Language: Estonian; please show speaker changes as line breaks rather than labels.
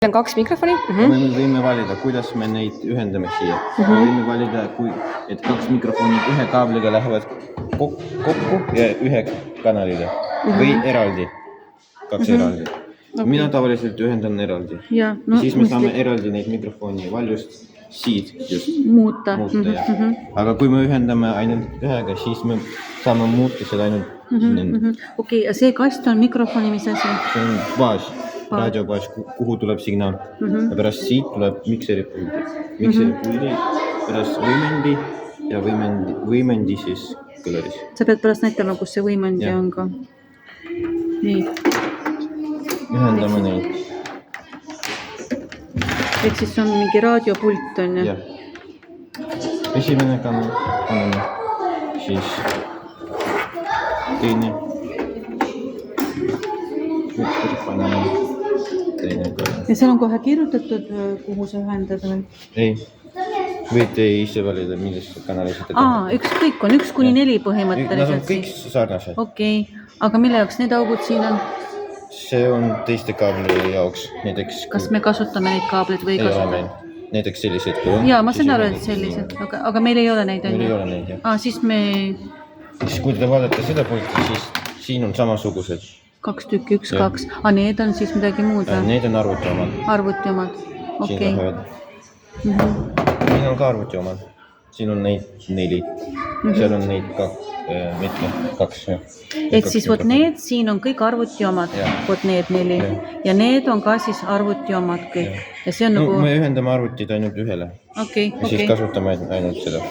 on 2 mikrofoni.
Me võime valida, kuidas me neid ühendame siia. Me võime valida, et 2 mikrofoni ühe kaabliga lähevad kokku ja ühe kanalile või eraldi. 2 eraldi. Mina tavaliselt ühendan eraldi. Ja, siis me saame eraldi neid mikrofoni valjust siit just
muuta.
Aga kui me ühendame ainult ühega, siis me saame muuta seda ainult
Okei, ja see kast on mikrofoni, mis asi?
See on baas, raadiobaas, kuhu tuleb signaal. Ja pärast siit tuleb mikseripuldi. Mikseripuldi pärast võimendi ja võimendi siis kõlaris.
Sa pead pärast näitama, kus see võimendi on ka. Nii.
Ühendame neid.
Ehk siis on mingi raadiopult on ju?
Jah. Esimene kanal, siis teine.
Ja seal on kohe kirjutatud, kuhu sa ühendad või?
Ei, võite ise valida, millist kanalis seda
ükskõik on 1-4 põhimõtteliselt.
Nad on kõik sarnased.
Okei, aga mille jaoks need augud siin on?
See on teiste kaablide jaoks.
Kas me kasutame neid kaableid või ei kasuta?
Näiteks sellised kui on.
Jaa, ma saan aru, et sellised, aga meil ei ole neid.
Meil ei ole neid, jah.
Siis me...
Siis kui te vaadate seda pulti, siis siin on samasugused.
2 tükki, 1, 2. Need on siis midagi muud või?
Need on arvuti omad.
Arvuti omad, okei.
Siin on ka arvuti omad. Siin on neid 4. Seal on neid 2.
Ehk siis vot need, siin on kõik arvuti omad, vot need 4. Ja need on ka siis arvuti omad kõik. Ja see on nagu...
Me ühendame arvutid ainult ühele.
Okei.
Ja siis kasutame ainult seda.